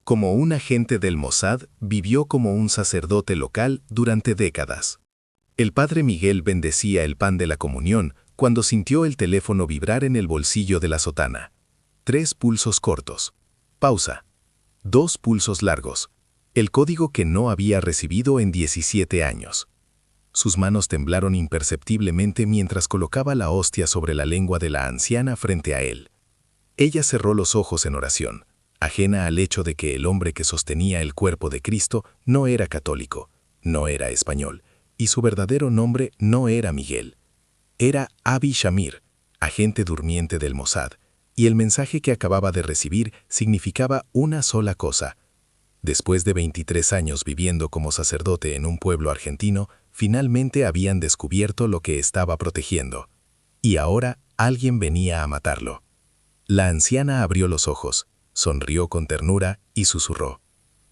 Como un agente del Mossad, vivió como un sacerdote local durante décadas. El padre Miguel bendecía el pan de la comunión cuando sintió el teléfono vibrar en el bolsillo de la sotana. 3 pulsos cortos. Pausa. 2 pulsos largos. El código que no había recibido en 17 años. Sus manos temblaron imperceptiblemente mientras colocaba la hostia sobre la lengua de la anciana frente a él. Ella cerró los ojos en oración, ajena al hecho de que el hombre que sostenía el cuerpo de Cristo no era católico, no era español, y su verdadero nombre no era Miguel. Era Avi Shamir, agente durmiente del Mossad, y el mensaje que acababa de recibir significaba una sola cosa. Después de 23 años viviendo como sacerdote en un pueblo argentino, finalmente habían descubierto lo que estaba protegiendo. Y ahora alguien venía a matarlo. La anciana abrió los ojos, sonrió con ternura y susurró: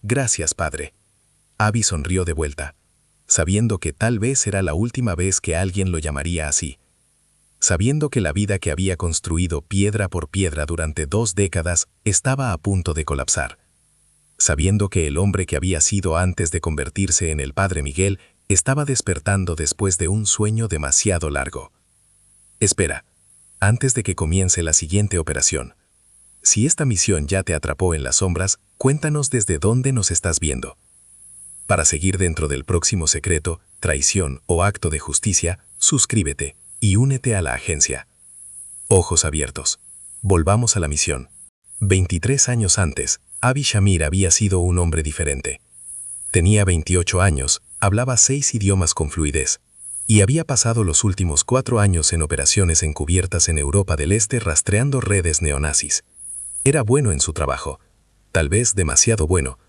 «Gracias, padre». Avi sonrió de vuelta, sabiendo que tal vez era la última vez que alguien lo llamaría así. Sabiendo que la vida que había construido piedra por piedra durante 2 décadas estaba a punto de colapsar. Sabiendo que el hombre que había sido antes de convertirse en el padre Miguel estaba despertando después de un sueño demasiado largo. Espera, antes de que comience la siguiente operación. Si esta misión ya te atrapó en las sombras, cuéntanos desde dónde nos estás viendo. Para seguir dentro del próximo secreto, traición o acto de justicia, suscríbete y únete a la agencia. Ojos abiertos. Volvamos a la misión. 23 años antes, Avi Shamir había sido un hombre diferente. Tenía 28 años, hablaba 6 idiomas con fluidez, y había pasado los últimos 4 años en operaciones encubiertas en Europa del Este rastreando redes neonazis. Era bueno en su trabajo, tal vez demasiado bueno,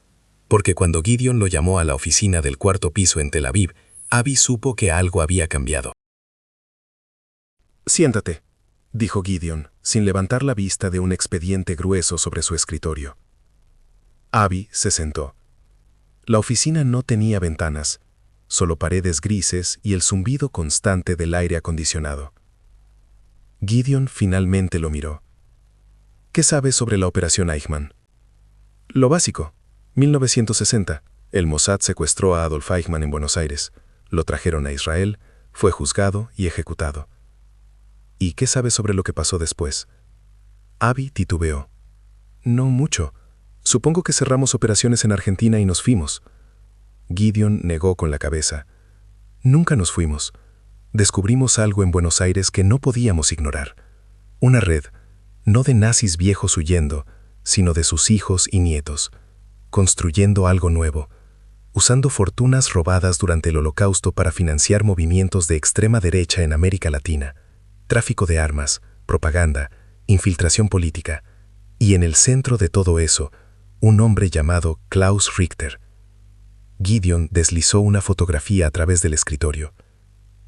porque cuando Gideon lo llamó a la oficina del 4º piso en Tel Aviv, Avi supo que algo había cambiado. «Siéntate», dijo Gideon, sin levantar la vista de un expediente grueso sobre su escritorio. Avi se sentó. La oficina no tenía ventanas, solo paredes grises y el zumbido constante del aire acondicionado. Gideon finalmente lo miró. «¿Qué sabes sobre la operación Eichmann?» «Lo básico. 1960. El Mossad secuestró a Adolf Eichmann en Buenos Aires. Lo trajeron a Israel, fue juzgado y ejecutado». «¿Y qué sabes sobre lo que pasó después?» Avi titubeó. «No mucho. Supongo que cerramos operaciones en Argentina y nos fuimos». Gideon negó con la cabeza. «Nunca nos fuimos. Descubrimos algo en Buenos Aires que no podíamos ignorar. Una red, no de nazis viejos huyendo, sino de sus hijos y nietos, construyendo algo nuevo, usando fortunas robadas durante el Holocausto para financiar movimientos de extrema derecha en América Latina, tráfico de armas, propaganda, infiltración política, y en el centro de todo eso, un hombre llamado Klaus Richter». Gideon deslizó una fotografía a través del escritorio.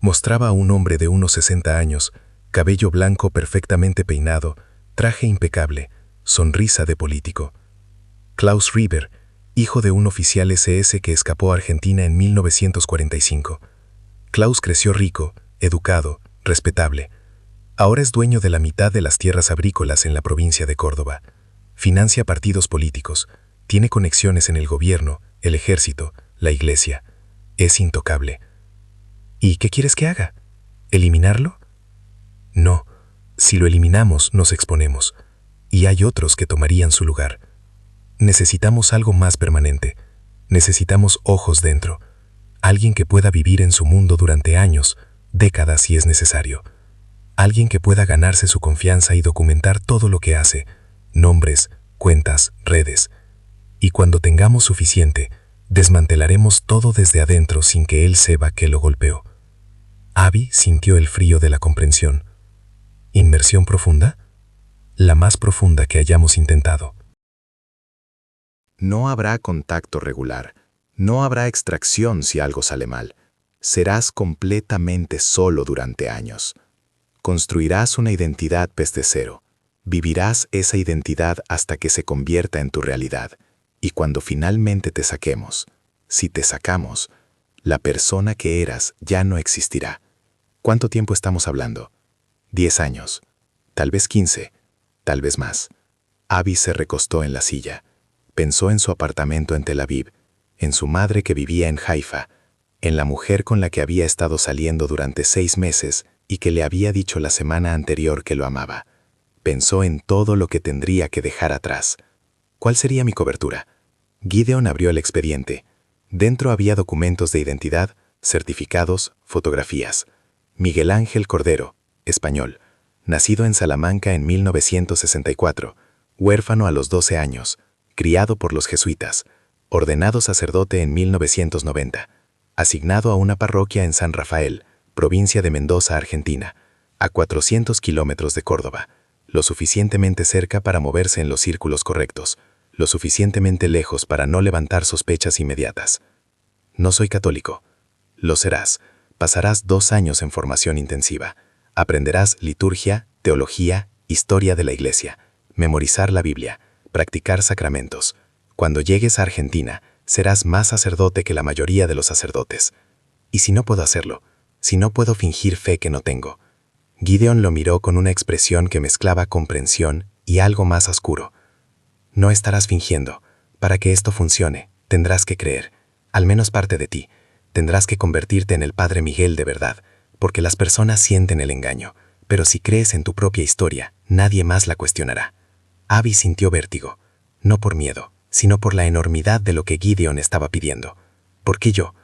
Mostraba a un hombre de unos 60 años, cabello blanco perfectamente peinado, traje impecable, sonrisa de político. Klaus Richter, hijo de un oficial SS que escapó a Argentina en 1945. Klaus creció rico, educado, respetable. Ahora es dueño de la mitad de las tierras agrícolas en la provincia de Córdoba. Financia partidos políticos, tiene conexiones en el gobierno, el ejército, la iglesia. Es intocable. ¿Y qué quieres que haga? ¿Eliminarlo? No. Si lo eliminamos, nos exponemos. Y hay otros que tomarían su lugar. Necesitamos algo más permanente. Necesitamos ojos dentro. Alguien que pueda vivir en su mundo durante años, décadas si es necesario. Alguien que pueda ganarse su confianza y documentar todo lo que hace. Nombres, cuentas, redes. Y cuando tengamos suficiente, desmantelaremos todo desde adentro sin que él sepa que lo golpeó. Avi sintió el frío de la comprensión. ¿Inmersión profunda? La más profunda que hayamos intentado. No habrá contacto regular. No habrá extracción si algo sale mal. Serás completamente solo durante años. Construirás una identidad desde cero. Vivirás esa identidad hasta que se convierta en tu realidad. Y cuando finalmente te saquemos, si te sacamos, la persona que eras ya no existirá. ¿Cuánto tiempo estamos hablando? 10 años. Tal vez 15. Tal vez más. Avi se recostó en la silla. Pensó en su apartamento en Tel Aviv, en su madre que vivía en Haifa, en la mujer con la que había estado saliendo durante 6 meses y que le había dicho la semana anterior que lo amaba. Pensó en todo lo que tendría que dejar atrás. ¿Cuál sería mi cobertura? Gideon abrió el expediente. Dentro había documentos de identidad, certificados, fotografías. Miguel Ángel Cordero, español, nacido en Salamanca en 1964, huérfano a los 12 años, criado por los jesuitas, ordenado sacerdote en 1990, asignado a una parroquia en San Rafael, provincia de Mendoza, Argentina, a 400 kilómetros de Córdoba, lo suficientemente cerca para moverse en los círculos correctos, lo suficientemente lejos para no levantar sospechas inmediatas. No soy católico. Lo serás. Pasarás 2 años en formación intensiva. Aprenderás liturgia, teología, historia de la Iglesia, memorizar la Biblia, practicar sacramentos. Cuando llegues a Argentina, serás más sacerdote que la mayoría de los sacerdotes. ¿Y si no puedo hacerlo? Si no puedo fingir fe que no tengo. Gideon lo miró con una expresión que mezclaba comprensión y algo más oscuro. No estarás fingiendo. Para que esto funcione, tendrás que creer, al menos parte de ti. Tendrás que convertirte en el Padre Miguel de verdad, porque las personas sienten el engaño, pero si crees en tu propia historia, nadie más la cuestionará. Abby sintió vértigo, no por miedo, sino por la enormidad de lo que Gideon estaba pidiendo. ¿Por qué yo?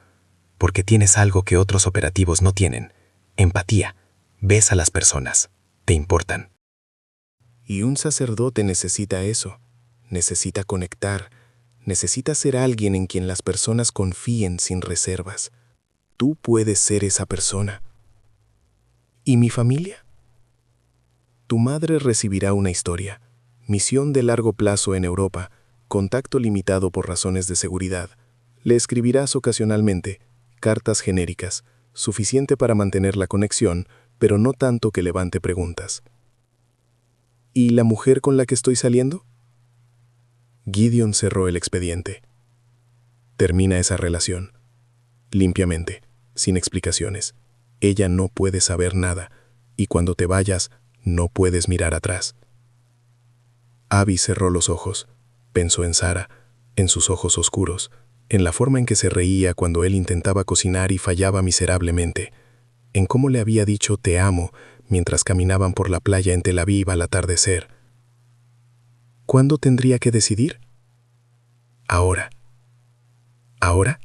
Porque tienes algo que otros operativos no tienen. Empatía. Ves a las personas. Te importan. Y un sacerdote necesita eso. Necesita conectar. Necesita ser alguien en quien las personas confíen sin reservas. Tú puedes ser esa persona. ¿Y mi familia? Tu madre recibirá una historia. Misión de largo plazo en Europa. Contacto limitado por razones de seguridad. Le escribirás ocasionalmente cartas genéricas, suficiente para mantener la conexión, pero no tanto que levante preguntas. ¿Y la mujer con la que estoy saliendo? Gideon cerró el expediente. Termina esa relación. Limpiamente, sin explicaciones. Ella no puede saber nada, y cuando te vayas, no puedes mirar atrás. Abby cerró los ojos. Pensó en Sara, en sus ojos oscuros, en la forma en que se reía cuando él intentaba cocinar y fallaba miserablemente, en cómo le había dicho «te amo» mientras caminaban por la playa en Tel Aviv al atardecer. ¿Cuándo tendría que decidir? Ahora. ¿Ahora?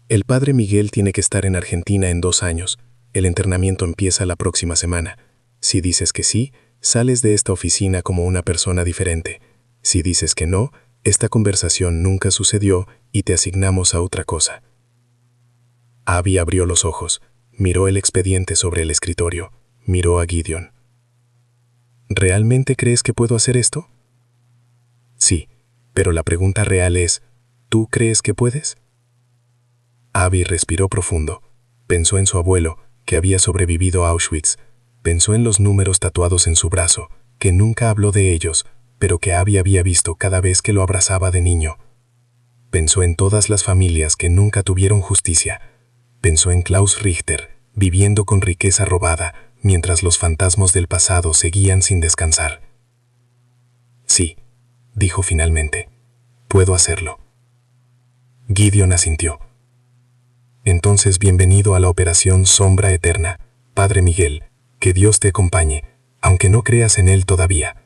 El padre Miguel tiene que estar en Argentina en 2 años. El internamiento empieza la próxima semana. Si dices que sí, sales de esta oficina como una persona diferente. Si dices que no, esta conversación nunca sucedió y te asignamos a otra cosa. Abby abrió los ojos, miró el expediente sobre el escritorio, miró a Gideon. ¿Realmente crees que puedo hacer esto? Sí, pero la pregunta real es, ¿tú crees que puedes? Abby respiró profundo. Pensó en su abuelo, que había sobrevivido a Auschwitz. Pensó en los números tatuados en su brazo, que nunca habló de ellos, pero que Abby había visto cada vez que lo abrazaba de niño. Pensó en todas las familias que nunca tuvieron justicia. Pensó en Klaus Richter, viviendo con riqueza robada, mientras los fantasmas del pasado seguían sin descansar. Sí, dijo finalmente, puedo hacerlo. Gideon asintió. Entonces bienvenido a la operación Sombra Eterna, Padre Miguel, que Dios te acompañe, aunque no creas en él todavía.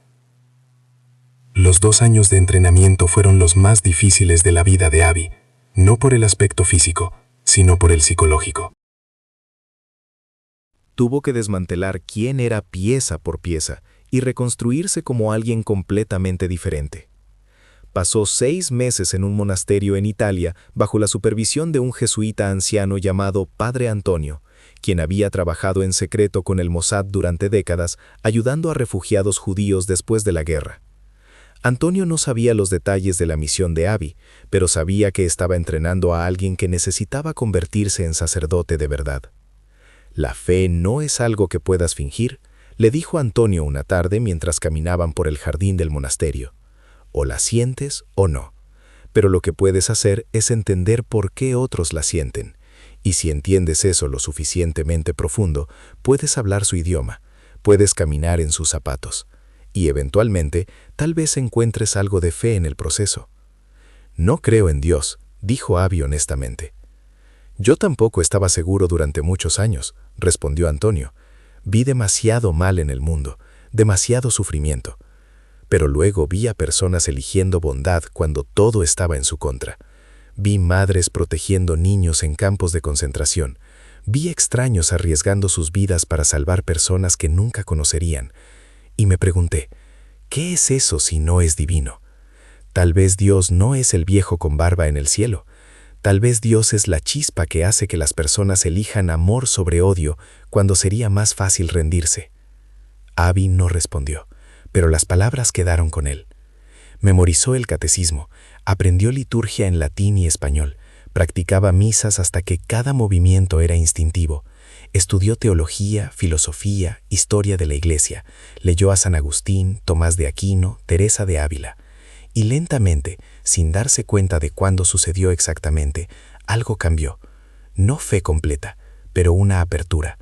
Los 2 años de entrenamiento fueron los más difíciles de la vida de Abby, no por el aspecto físico, sino por el psicológico. Tuvo que desmantelar quién era pieza por pieza y reconstruirse como alguien completamente diferente. Pasó 6 meses en un monasterio en Italia bajo la supervisión de un jesuita anciano llamado Padre Antonio, quien había trabajado en secreto con el Mossad durante décadas, ayudando a refugiados judíos después de la guerra. Antonio no sabía los detalles de la misión de Abby, pero sabía que estaba entrenando a alguien que necesitaba convertirse en sacerdote de verdad. La fe no es algo que puedas fingir, le dijo Antonio una tarde mientras caminaban por el jardín del monasterio. O la sientes o no, pero lo que puedes hacer es entender por qué otros la sienten. Y si entiendes eso lo suficientemente profundo, puedes hablar su idioma, puedes caminar en sus zapatos. y eventualmente tal vez encuentres algo de fe en el proceso. No creo en Dios, dijo Abby honestamente. Yo tampoco estaba seguro durante muchos años, respondió Antonio. Vi demasiado mal en el mundo, demasiado sufrimiento. Pero luego vi a personas eligiendo bondad cuando todo estaba en su contra. Vi madres protegiendo niños en campos de concentración. Vi extraños arriesgando sus vidas para salvar personas que nunca conocerían. Y me pregunté, ¿qué es eso si no es divino? Tal vez Dios no es el viejo con barba en el cielo. Tal vez Dios es la chispa que hace que las personas elijan amor sobre odio cuando sería más fácil rendirse. Abby no respondió, pero las palabras quedaron con él. Memorizó el catecismo, aprendió liturgia en latín y español, practicaba misas hasta que cada movimiento era instintivo. Estudió teología, filosofía, historia de la Iglesia, leyó a San Agustín, Tomás de Aquino, Teresa de Ávila. Y lentamente, sin darse cuenta de cuándo sucedió exactamente, algo cambió. No fe completa, pero una apertura,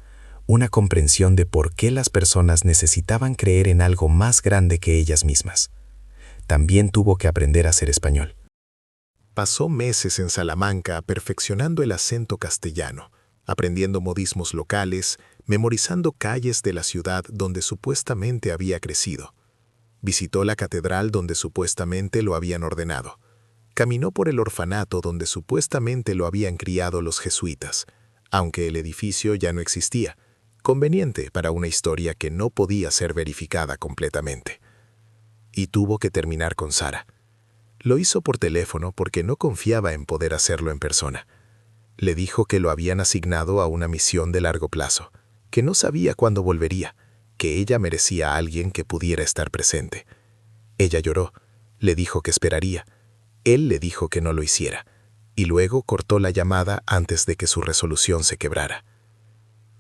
una comprensión de por qué las personas necesitaban creer en algo más grande que ellas mismas. También tuvo que aprender a ser español. Pasó meses en Salamanca perfeccionando el acento castellano, aprendiendo modismos locales, memorizando calles de la ciudad donde supuestamente había crecido. Visitó la catedral donde supuestamente lo habían ordenado. Caminó por el orfanato donde supuestamente lo habían criado los jesuitas, aunque el edificio ya no existía, conveniente para una historia que no podía ser verificada completamente. Y tuvo que terminar con Sara. Lo hizo por teléfono porque no confiaba en poder hacerlo en persona. Le dijo que lo habían asignado a una misión de largo plazo, que no sabía cuándo volvería, que ella merecía a alguien que pudiera estar presente. Ella lloró, le dijo que esperaría. Él le dijo que no lo hiciera, y luego cortó la llamada antes de que su resolución se quebrara.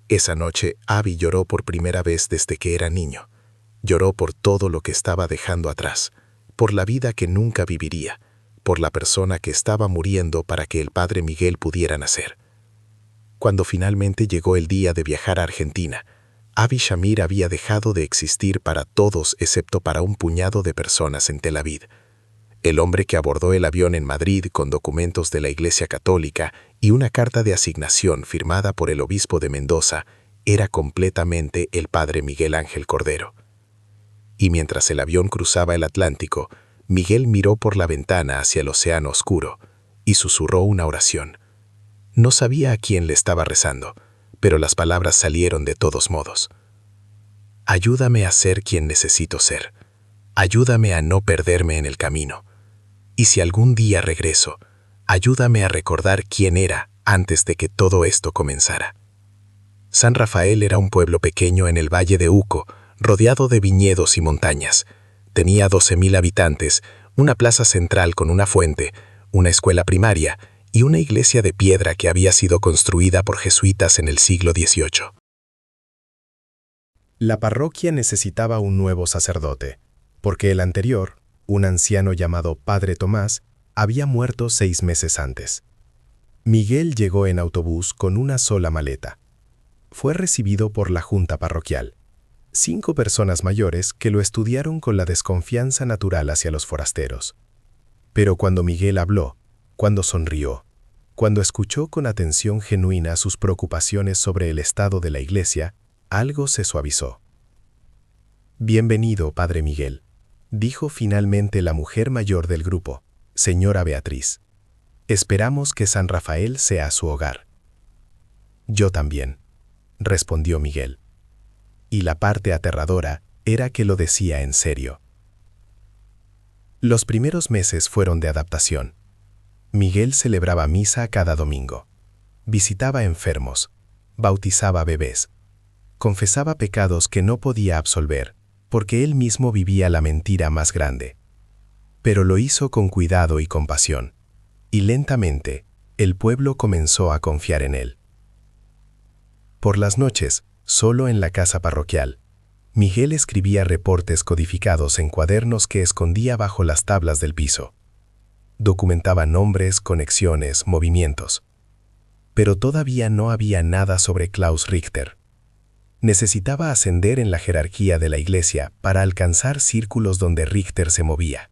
Esa noche, Abby lloró por primera vez desde que era niño. Lloró por todo lo que estaba dejando atrás, por la vida que nunca viviría, por la persona que estaba muriendo para que el padre Miguel pudiera nacer. Cuando finalmente llegó el día de viajar a Argentina, Abby Shamir había dejado de existir para todos excepto para un puñado de personas en Tel Aviv. El hombre que abordó el avión en Madrid con documentos de la Iglesia Católica y una carta de asignación firmada por el obispo de Mendoza era completamente el padre Miguel Ángel Cordero. Y mientras el avión cruzaba el Atlántico, Miguel miró por la ventana hacia el océano oscuro y susurró una oración. No sabía a quién le estaba rezando, pero las palabras salieron de todos modos. Ayúdame a ser quien necesito ser. Ayúdame a no perderme en el camino. Y si algún día regreso, ayúdame a recordar quién era antes de que todo esto comenzara. San Rafael era un pueblo pequeño en el Valle de Uco, rodeado de viñedos y montañas. Tenía 12.000 habitantes, una plaza central con una fuente, una escuela primaria y una iglesia de piedra que había sido construida por jesuitas en el siglo XVIII. La parroquia necesitaba un nuevo sacerdote, porque el anterior, un anciano llamado Padre Tomás, había muerto 6 meses antes. Miguel llegó en autobús con una sola maleta. Fue recibido por la junta parroquial. 5 personas mayores que lo estudiaron con la desconfianza natural hacia los forasteros. Pero cuando Miguel habló, cuando sonrió, cuando escuchó con atención genuina sus preocupaciones sobre el estado de la iglesia, algo se suavizó. «Bienvenido, Padre Miguel», dijo finalmente la mujer mayor del grupo, señora Beatriz. «Esperamos que San Rafael sea su hogar». «Yo también», respondió Miguel. Y la parte aterradora era que lo decía en serio. Los primeros meses fueron de adaptación. Miguel celebraba misa cada domingo. Visitaba enfermos. Bautizaba bebés. Confesaba pecados que no podía absolver, porque él mismo vivía la mentira más grande. Pero lo hizo con cuidado y compasión. Y lentamente, el pueblo comenzó a confiar en él. Por las noches, solo en la casa parroquial, Miguel escribía reportes codificados en cuadernos que escondía bajo las tablas del piso. Documentaba nombres, conexiones, movimientos. Pero todavía no había nada sobre Klaus Richter. Necesitaba ascender en la jerarquía de la iglesia para alcanzar círculos donde Richter se movía.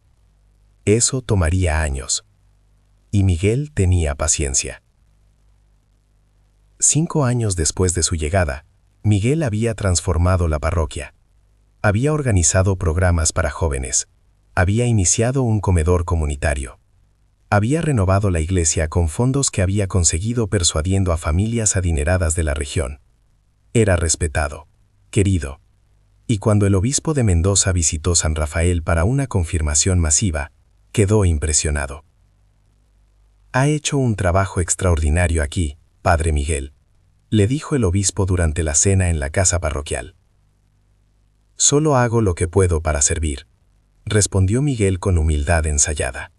Eso tomaría años. Y Miguel tenía paciencia. 5 años después de su llegada, Miguel había transformado la parroquia. Había organizado programas para jóvenes. Había iniciado un comedor comunitario. Había renovado la iglesia con fondos que había conseguido persuadiendo a familias adineradas de la región. Era respetado, querido. Y cuando el obispo de Mendoza visitó San Rafael para una confirmación masiva, quedó impresionado. «Ha hecho un trabajo extraordinario aquí, Padre Miguel», le dijo el obispo durante la cena en la casa parroquial. «Solo hago lo que puedo para servir», respondió Miguel con humildad ensayada.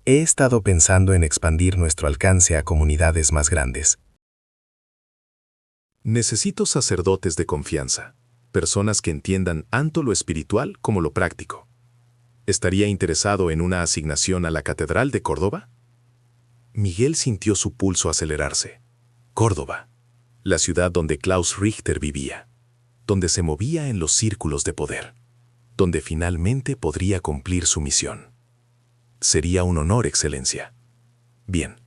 «He estado pensando en expandir nuestro alcance a comunidades más grandes». Necesito sacerdotes de confianza, personas que entiendan tanto lo espiritual como lo práctico. ¿Estaría interesado en una asignación a la Catedral de Córdoba? Miguel sintió su pulso acelerarse. Córdoba, la ciudad donde Klaus Richter vivía, donde se movía en los círculos de poder, donde finalmente podría cumplir su misión. Sería un honor, Excelencia. Bien,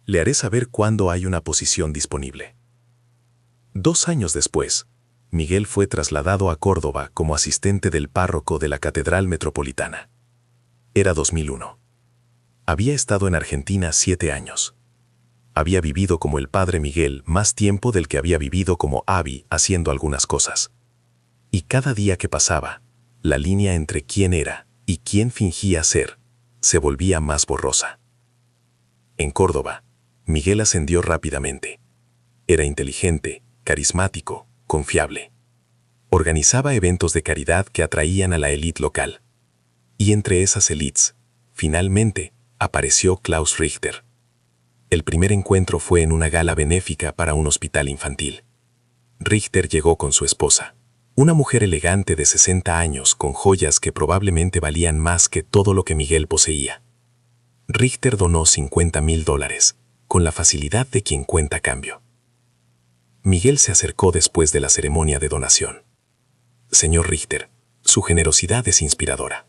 le haré saber cuándo hay una posición disponible. 2 años después, Miguel fue trasladado a Córdoba como asistente del párroco de la Catedral Metropolitana. Era 2001. Había estado en Argentina 7 años. Había vivido como el Padre Miguel más tiempo del que había vivido como Abby haciendo algunas cosas. Y cada día que pasaba, la línea entre quién era y quién fingía ser se volvía más borrosa. En Córdoba, Miguel ascendió rápidamente. Era inteligente, carismático, confiable. Organizaba eventos de caridad que atraían a la élite local. Y entre esas élites, finalmente, apareció Klaus Richter. El primer encuentro fue en una gala benéfica para un hospital infantil. Richter llegó con su esposa, una mujer elegante de 60 años con joyas que probablemente valían más que todo lo que Miguel poseía. Richter donó $50,000, con la facilidad de quien cuenta cambio. Miguel se acercó después de la ceremonia de donación. «Señor Richter, su generosidad es inspiradora».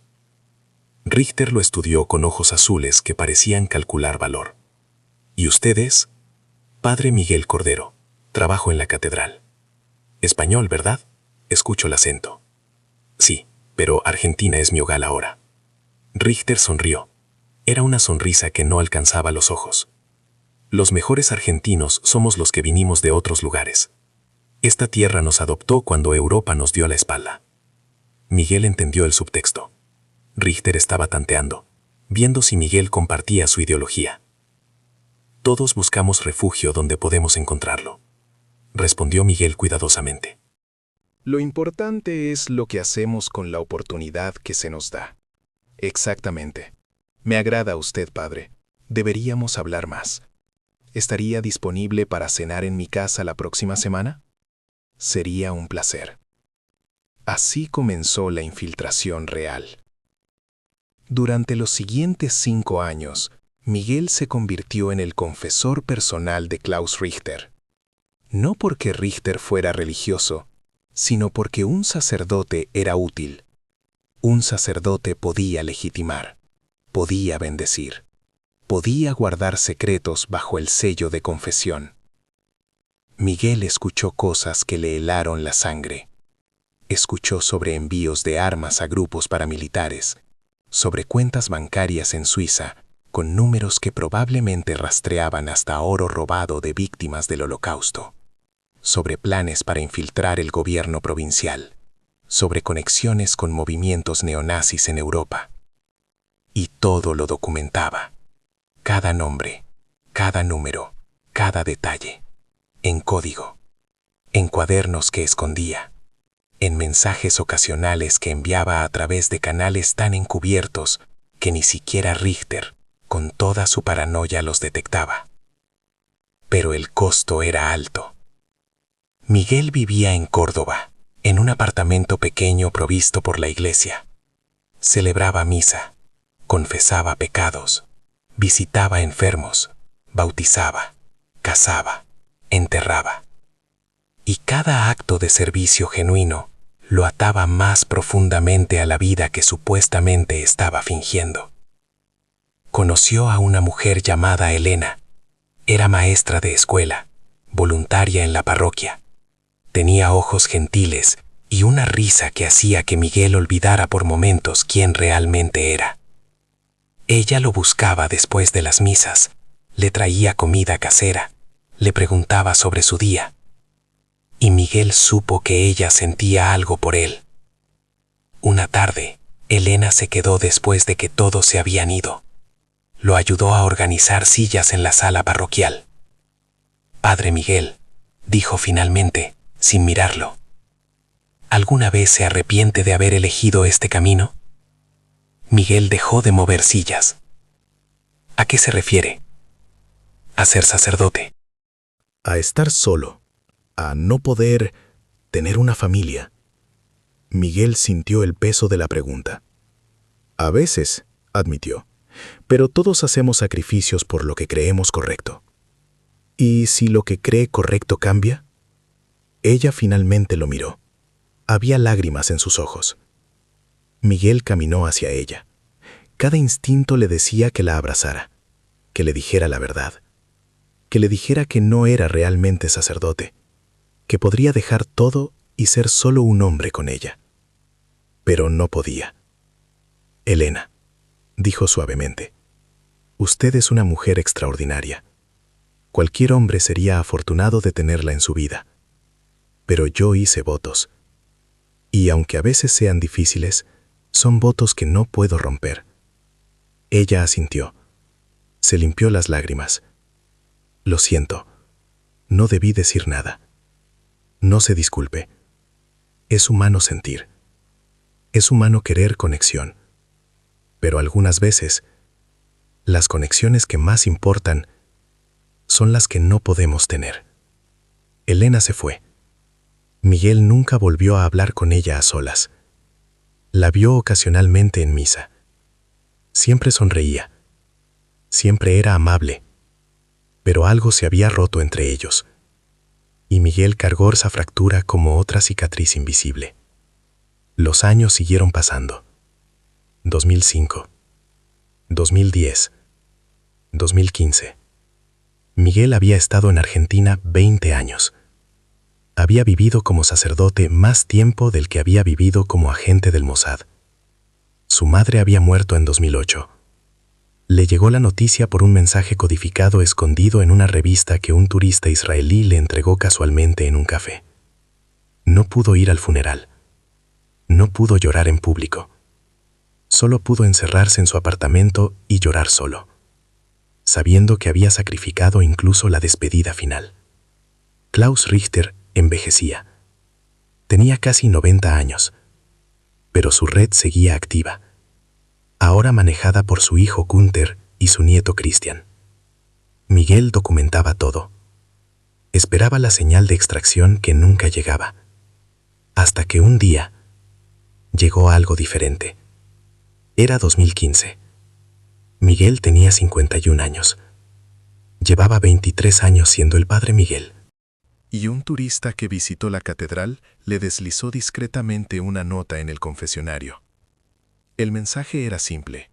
Richter lo estudió con ojos azules que parecían calcular valor. «¿Y usted es?» «Padre Miguel Cordero. Trabajo en la catedral». «Español, ¿verdad? Escucho el acento». «Sí, pero Argentina es mi hogar ahora». Richter sonrió. Era una sonrisa que no alcanzaba los ojos. «Los mejores argentinos somos los que vinimos de otros lugares. Esta tierra nos adoptó cuando Europa nos dio la espalda». Miguel entendió el subtexto. Richter estaba tanteando, viendo si Miguel compartía su ideología. «Todos buscamos refugio donde podemos encontrarlo», respondió Miguel cuidadosamente. «Lo importante es lo que hacemos con la oportunidad que se nos da». «Exactamente. Me agrada usted, padre. Deberíamos hablar más. ¿Estaría disponible para cenar en mi casa la próxima semana?» «Sería un placer». Así comenzó la infiltración real. Durante los siguientes 5 años, Miguel se convirtió en el confesor personal de Klaus Richter. No porque Richter fuera religioso, sino porque un sacerdote era útil. Un sacerdote podía legitimar, podía bendecir, podía guardar secretos bajo el sello de confesión. Miguel escuchó cosas que le helaron la sangre. Escuchó sobre envíos de armas a grupos paramilitares, sobre cuentas bancarias en Suiza, con números que probablemente rastreaban hasta oro robado de víctimas del Holocausto, sobre planes para infiltrar el gobierno provincial, sobre conexiones con movimientos neonazis en Europa. Y todo lo documentaba. Cada nombre, cada número, cada detalle. En código, en cuadernos que escondía, en mensajes ocasionales que enviaba a través de canales tan encubiertos que ni siquiera Richter, con toda su paranoia, los detectaba. Pero el costo era alto. Miguel vivía en Córdoba, en un apartamento pequeño provisto por la iglesia. Celebraba misa, confesaba pecados, visitaba enfermos, bautizaba, casaba, enterraba. y cada acto de servicio genuino lo ataba más profundamente a la vida que supuestamente estaba fingiendo. Conoció a una mujer llamada Elena. Era maestra de escuela, voluntaria en la parroquia. Tenía ojos gentiles y una risa que hacía que Miguel olvidara por momentos quién realmente era. Ella lo buscaba después de las misas, le traía comida casera, le preguntaba sobre su día. Y Miguel supo que ella sentía algo por él. Una tarde, Elena se quedó después de que todos se habían ido. Lo ayudó a organizar sillas en la sala parroquial. «Padre Miguel», dijo finalmente, sin mirarlo, ¿alguna vez se arrepiente de haber elegido este camino? Miguel dejó de mover sillas. ¿A qué se refiere? A ser sacerdote. A estar solo, a no poder tener una familia. Miguel sintió el peso de la pregunta. A veces, admitió, pero todos hacemos sacrificios por lo que creemos correcto. ¿Y si lo que cree correcto cambia? Ella finalmente lo miró. Había lágrimas en sus ojos. Miguel caminó hacia ella. Cada instinto le decía que la abrazara, que le dijera la verdad, que le dijera que no era realmente sacerdote, que podría dejar todo y ser solo un hombre con ella. Pero no podía. Elena, dijo suavemente, usted es una mujer extraordinaria. Cualquier hombre sería afortunado de tenerla en su vida. Pero yo hice votos. Y aunque a veces sean difíciles, son votos que no puedo romper. Ella asintió. Se limpió las lágrimas. Lo siento. No debí decir nada. No se disculpe. Es humano sentir. Es humano querer conexión. Pero algunas veces, las conexiones que más importan son las que no podemos tener. Elena se fue. Miguel nunca volvió a hablar con ella a solas. La vio ocasionalmente en misa. Siempre sonreía. Siempre era amable. Pero algo se había roto entre ellos. Y Miguel cargó esa fractura como otra cicatriz invisible. Los años siguieron pasando. 2005, 2010, 2015. Miguel había estado en Argentina 20 años. Había vivido como sacerdote más tiempo del que había vivido como agente del Mossad. Su madre había muerto en 2008. Le llegó la noticia por un mensaje codificado escondido en una revista que un turista israelí le entregó casualmente en un café. No pudo ir al funeral. No pudo llorar en público. Solo pudo encerrarse en su apartamento y llorar solo, sabiendo que había sacrificado incluso la despedida final. Klaus Richter envejecía. Tenía casi 90 años, pero su red seguía activa, ahora manejada por su hijo Gunther y su nieto Christian. Miguel documentaba todo. Esperaba la señal de extracción que nunca llegaba, hasta que un día llegó algo diferente. Era 2015. Miguel tenía 51 años. Llevaba 23 años siendo el padre Miguel. Y un turista que visitó la catedral le deslizó discretamente una nota en el confesionario. El mensaje era simple.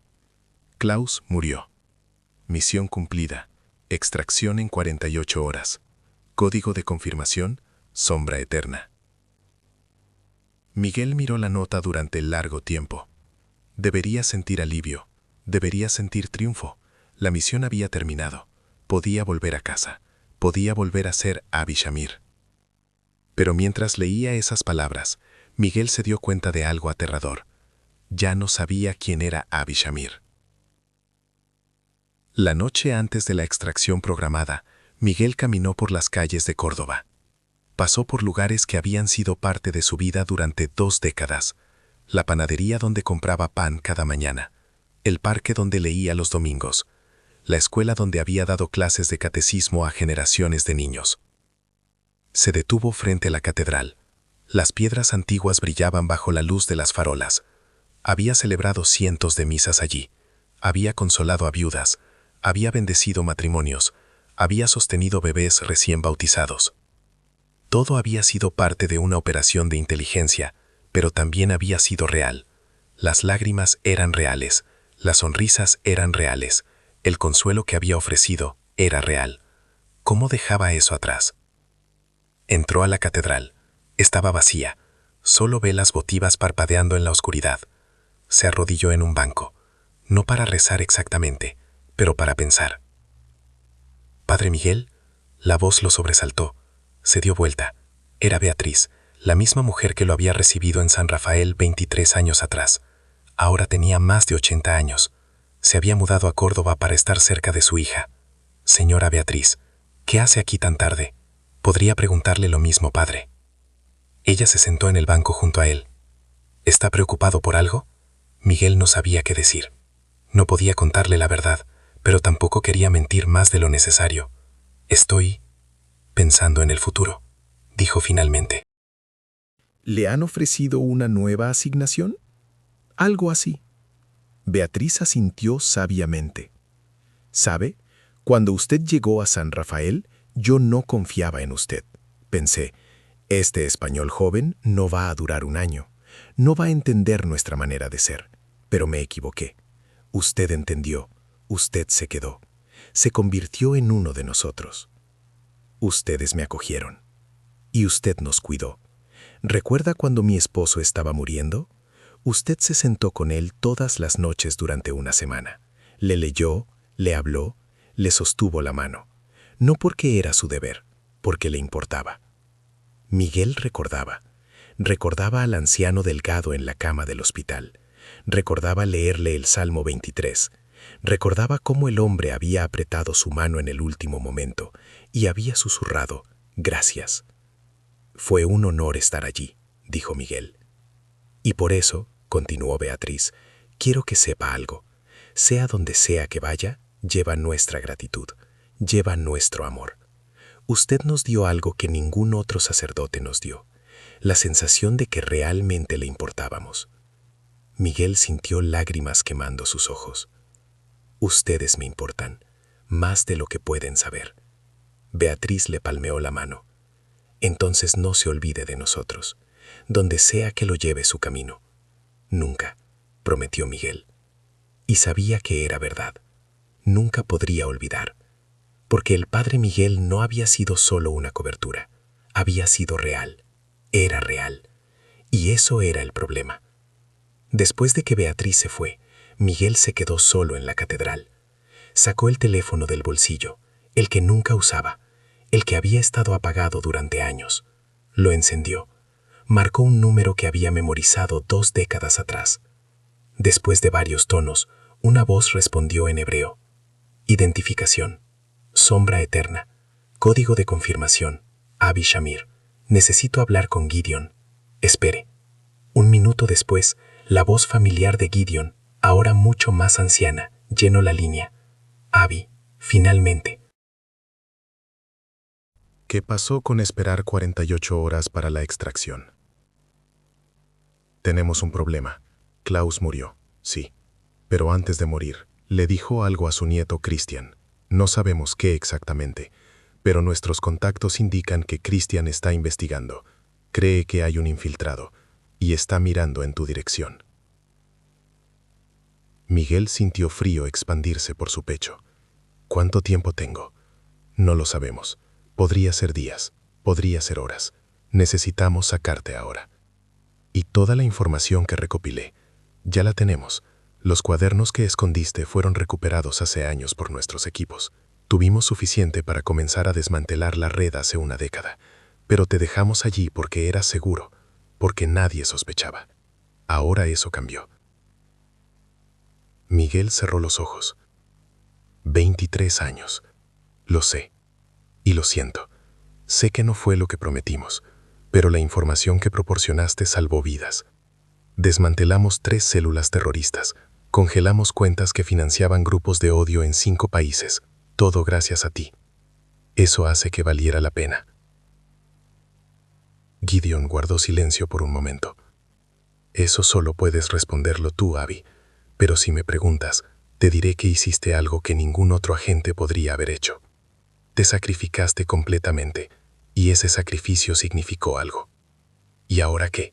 Klaus murió. Misión cumplida. Extracción en 48 horas. Código de confirmación, sombra eterna. Miguel miró la nota durante el largo tiempo. Debería sentir alivio, debería sentir triunfo. La misión había terminado. Podía volver a casa. Podía volver a ser Abi Shamir. Pero mientras leía esas palabras, Miguel se dio cuenta de algo aterrador. Ya no sabía quién era Abi Shamir. La noche antes de la extracción programada, Miguel caminó por las calles de Córdoba. Pasó por lugares que habían sido parte de su vida durante 2 décadas. La panadería donde compraba pan cada mañana, el parque donde leía los domingos, la escuela donde había dado clases de catecismo a generaciones de niños. Se detuvo frente a la catedral. Las piedras antiguas brillaban bajo la luz de las farolas. Había celebrado cientos de misas allí. Había consolado a viudas. Había bendecido matrimonios. Había sostenido bebés recién bautizados. Todo había sido parte de una operación de inteligencia, pero también había sido real. Las lágrimas eran reales, las sonrisas eran reales, el consuelo que había ofrecido era real. ¿Cómo dejaba eso atrás? Entró a la catedral. Estaba vacía, solo velas votivas parpadeando en la oscuridad. Se arrodilló en un banco, no para rezar exactamente, pero para pensar. «Padre Miguel», la voz lo sobresaltó. Se dio vuelta. Era Beatriz, la misma mujer que lo había recibido en San Rafael 23 años atrás. Ahora tenía más de 80 años. Se había mudado a Córdoba para estar cerca de su hija. «Señora Beatriz, ¿qué hace aquí tan tarde? Podría preguntarle lo mismo, padre». Ella se sentó en el banco junto a él. «¿Está preocupado por algo?». Miguel no sabía qué decir. No podía contarle la verdad, pero tampoco quería mentir más de lo necesario. «Estoy pensando en el futuro», dijo finalmente. ¿Le han ofrecido una nueva asignación? Algo así. Beatriz asintió sabiamente. ¿Sabe? Cuando usted llegó a San Rafael, yo no confiaba en usted. Pensé, este español joven no va a durar un año. No va a entender nuestra manera de ser. Pero me equivoqué. Usted entendió. Usted se quedó. Se convirtió en uno de nosotros. Ustedes me acogieron. Y usted nos cuidó. ¿Recuerda cuando mi esposo estaba muriendo? Usted se sentó con él todas las noches durante una semana. Le leyó, le habló, le sostuvo la mano. No porque era su deber, porque le importaba. Miguel recordaba. Recordaba al anciano delgado en la cama del hospital. Recordaba leerle el Salmo 23. Recordaba cómo el hombre había apretado su mano en el último momento y había susurrado, «Gracias». «Fue un honor estar allí», dijo Miguel. «Y por eso», continuó Beatriz, «quiero que sepa algo. Sea donde sea que vaya, lleva nuestra gratitud, lleva nuestro amor. Usted nos dio algo que ningún otro sacerdote nos dio, la sensación de que realmente le importábamos». Miguel sintió lágrimas quemando sus ojos. «Ustedes me importan, más de lo que pueden saber». Beatriz le palmeó la mano. «Entonces no se olvide de nosotros, donde sea que lo lleve su camino». «Nunca», prometió Miguel. Y sabía que era verdad. Nunca podría olvidar. Porque el padre Miguel no había sido solo una cobertura. Había sido real. Era real. Y eso era el problema. Después de que Beatriz se fue, Miguel se quedó solo en la catedral. Sacó el teléfono del bolsillo, el que nunca usaba, el que había estado apagado durante años. Lo encendió. Marcó un número que había memorizado 2 décadas atrás. Después de varios tonos, una voz respondió en hebreo. Identificación. Sombra eterna. Código de confirmación. Avi Shamir. Necesito hablar con Gideon. Espere. 1 minuto después, la voz familiar de Gideon, ahora mucho más anciana, llenó la línea. Avi, finalmente. ¿Qué pasó con esperar 48 horas para la extracción? Tenemos un problema. Klaus murió, sí. Pero antes de morir, le dijo algo a su nieto Christian. No sabemos qué exactamente, pero nuestros contactos indican que Christian está investigando. Cree que hay un infiltrado y está mirando en tu dirección. Miguel sintió frío expandirse por su pecho. ¿Cuánto tiempo tengo? No lo sabemos. Podría ser días, podría ser horas. Necesitamos sacarte ahora. Y toda la información que recopilé, ya la tenemos. Los cuadernos que escondiste fueron recuperados hace años por nuestros equipos. Tuvimos suficiente para comenzar a desmantelar la red hace una década, pero te dejamos allí porque era seguro, porque nadie sospechaba. Ahora eso cambió. Miguel cerró los ojos. 23 años. Lo sé. Y lo siento. Sé que no fue lo que prometimos, pero la información que proporcionaste salvó vidas. Desmantelamos 3 células terroristas. Congelamos cuentas que financiaban grupos de odio en 5 países. Todo gracias a ti. Eso hace que valiera la pena. Gideon guardó silencio por un momento. Eso solo puedes responderlo tú, Avi. Pero si me preguntas, te diré que hiciste algo que ningún otro agente podría haber hecho. Te sacrificaste completamente. Y ese sacrificio significó algo. ¿Y ahora qué?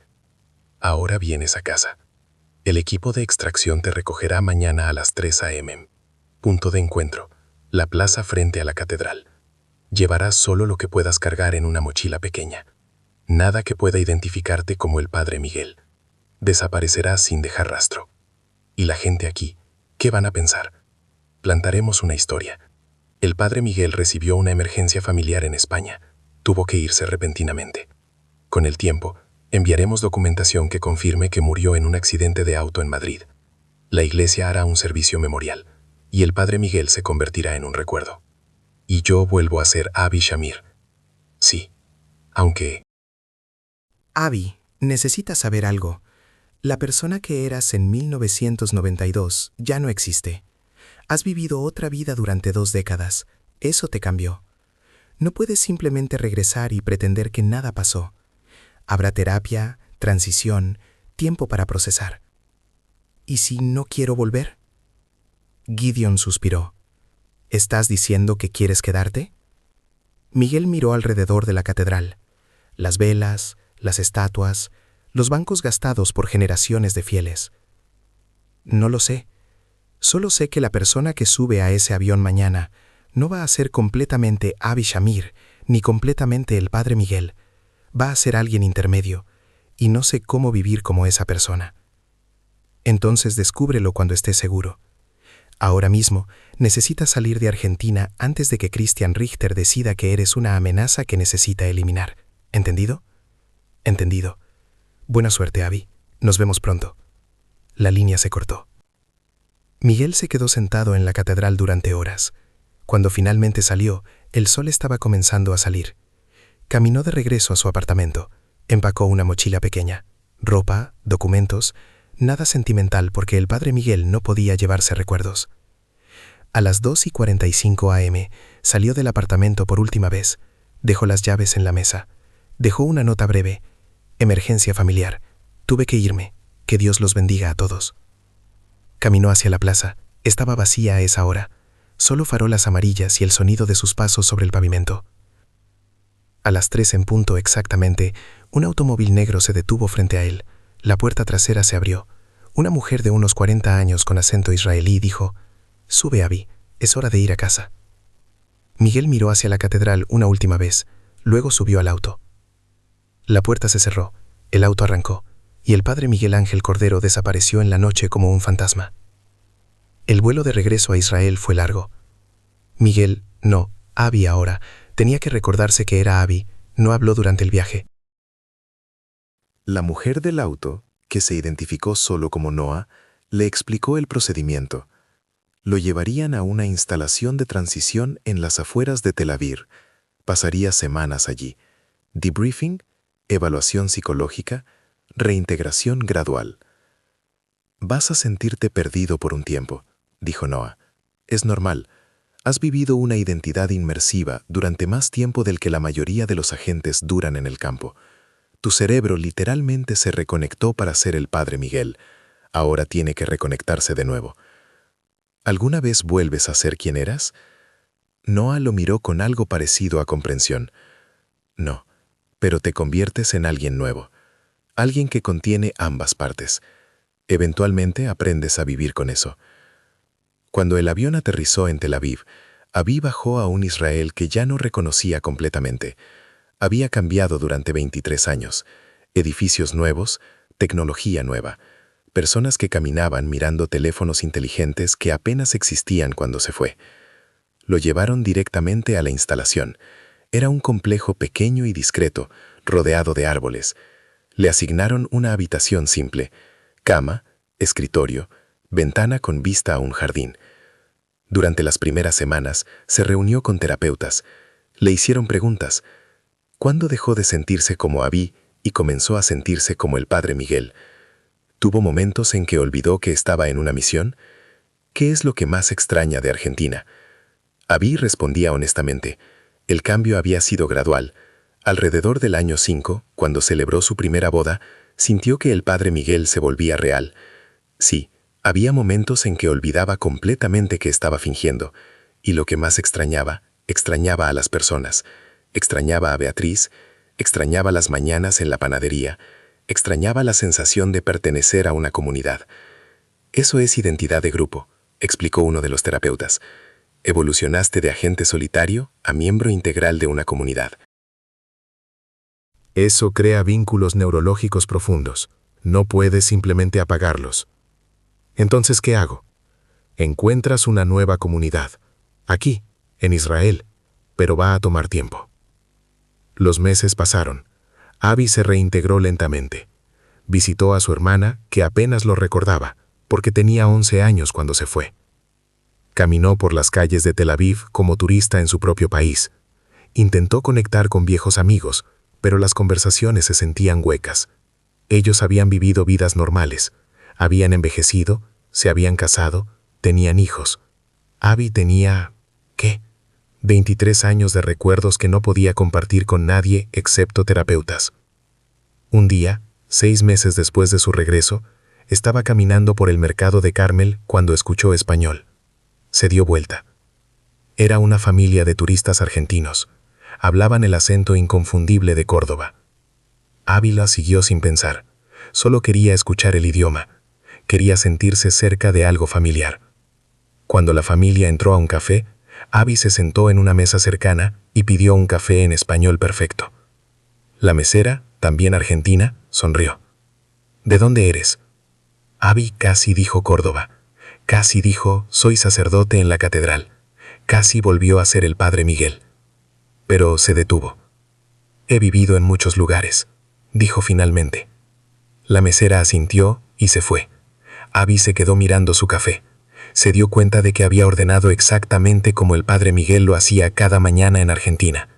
Ahora vienes a casa. El equipo de extracción te recogerá mañana a las 3 a.m. Punto de encuentro, la plaza frente a la catedral. Llevarás solo lo que puedas cargar en una mochila pequeña. Nada que pueda identificarte como el padre Miguel. Desaparecerás sin dejar rastro. ¿Y la gente aquí? ¿Qué van a pensar? Plantaremos una historia. El padre Miguel recibió una emergencia familiar en España. Tuvo que irse repentinamente. Con el tiempo, enviaremos documentación que confirme que murió en un accidente de auto en Madrid. La iglesia hará un servicio memorial, y el padre Miguel se convertirá en un recuerdo. Y yo vuelvo a ser Abby Shamir. Sí, aunque... Abby, necesitas saber algo. La persona que eras en 1992 ya no existe. Has vivido otra vida durante 2 décadas. Eso te cambió. No puedes simplemente regresar y pretender que nada pasó. Habrá terapia, transición, tiempo para procesar. ¿Y si no quiero volver? Gideon suspiró. ¿Estás diciendo que quieres quedarte? Miguel miró alrededor de la catedral. Las velas, las estatuas, los bancos gastados por generaciones de fieles. No lo sé. Solo sé que la persona que sube a ese avión mañana no va a ser completamente Abby Shamir, ni completamente el padre Miguel. Va a ser alguien intermedio, y no sé cómo vivir como esa persona. Entonces descúbrelo cuando estés seguro. Ahora mismo necesitas salir de Argentina antes de que Christian Richter decida que eres una amenaza que necesita eliminar. ¿Entendido? Entendido. Buena suerte, Abby. Nos vemos pronto. La línea se cortó. Miguel se quedó sentado en la catedral durante horas. Cuando finalmente salió, el sol estaba comenzando a salir. Caminó de regreso a su apartamento. Empacó una mochila pequeña. Ropa, documentos, nada sentimental porque el padre Miguel no podía llevarse recuerdos. A las 2:45 a.m. salió del apartamento por última vez. Dejó las llaves en la mesa. Dejó una nota breve. Emergencia familiar. Tuve que irme. Que Dios los bendiga a todos. Caminó hacia la plaza. Estaba vacía a esa hora. Solo farolas amarillas y el sonido de sus pasos sobre el pavimento. A las 3 en punto exactamente, un automóvil negro se detuvo frente a él. La puerta trasera se abrió. Una mujer de unos 40 años con acento israelí dijo: «Sube, Abby, es hora de ir a casa». Miguel miró hacia la catedral una última vez, luego subió al auto. La puerta se cerró, el auto arrancó, y el padre Miguel Ángel Cordero desapareció en la noche como un fantasma. El vuelo de regreso a Israel fue largo. Miguel, no, Abby ahora, tenía que recordarse que era Abby, no habló durante el viaje. La mujer del auto, que se identificó solo como Noah, le explicó el procedimiento. Lo llevarían a una instalación de transición en las afueras de Tel Aviv. Pasaría semanas allí. Debriefing, evaluación psicológica, reintegración gradual. «Vas a sentirte perdido por un tiempo», dijo Noah. «Es normal. Has vivido una identidad inmersiva durante más tiempo del que la mayoría de los agentes duran en el campo. Tu cerebro literalmente se reconectó para ser el padre Miguel. Ahora tiene que reconectarse de nuevo. ¿Alguna vez vuelves a ser quien eras?» Noah lo miró con algo parecido a comprensión. «No, pero te conviertes en alguien nuevo. Alguien que contiene ambas partes. Eventualmente aprendes a vivir con eso». Cuando el avión aterrizó en Tel Aviv, Abby bajó a un Israel que ya no reconocía completamente. Había cambiado durante 23 años. Edificios nuevos, tecnología nueva. Personas que caminaban mirando teléfonos inteligentes que apenas existían cuando se fue. Lo llevaron directamente a la instalación. Era un complejo pequeño y discreto, rodeado de árboles. Le asignaron una habitación simple, cama, escritorio, ventana con vista a un jardín. Durante las primeras semanas se reunió con terapeutas. Le hicieron preguntas. ¿Cuándo dejó de sentirse como Abby y comenzó a sentirse como el padre Miguel? ¿Tuvo momentos en que olvidó que estaba en una misión? ¿Qué es lo que más extraña de Argentina? Abby respondía honestamente. El cambio había sido gradual. Alrededor del año 5, cuando celebró su primera boda, sintió que el padre Miguel se volvía real. Sí, había momentos en que olvidaba completamente que estaba fingiendo, y lo que más extrañaba a las personas. Extrañaba a Beatriz, extrañaba las mañanas en la panadería, extrañaba la sensación de pertenecer a una comunidad. Eso es identidad de grupo, explicó uno de los terapeutas. Evolucionaste de agente solitario a miembro integral de una comunidad. Eso crea vínculos neurológicos profundos. No puedes simplemente apagarlos. Entonces, ¿qué hago? Encuentras una nueva comunidad, aquí, en Israel, pero va a tomar tiempo. Los meses pasaron. Abby se reintegró lentamente. Visitó a su hermana, que apenas lo recordaba, porque tenía 11 años cuando se fue. Caminó por las calles de Tel Aviv como turista en su propio país. Intentó conectar con viejos amigos, pero las conversaciones se sentían huecas. Ellos habían vivido vidas normales, habían envejecido, se habían casado, tenían hijos. Abby tenía, ¿qué? 23 años de recuerdos que no podía compartir con nadie excepto terapeutas. Un día, 6 meses después de su regreso, estaba caminando por el mercado de Carmel cuando escuchó español. Se dio vuelta. Era una familia de turistas argentinos. Hablaban el acento inconfundible de Córdoba. Abby la siguió sin pensar. Solo quería escuchar el idioma. Quería sentirse cerca de algo familiar. Cuando la familia entró a un café, Abby se sentó en una mesa cercana y pidió un café en español perfecto. La mesera, también argentina, sonrió. ¿De dónde eres? Abby casi dijo Córdoba. Casi dijo, soy sacerdote en la catedral. Casi volvió a ser el padre Miguel. Pero se detuvo. He vivido en muchos lugares, dijo finalmente. La mesera asintió y se fue. Abby se quedó mirando su café. Se dio cuenta de que había ordenado exactamente como el padre Miguel lo hacía cada mañana en Argentina,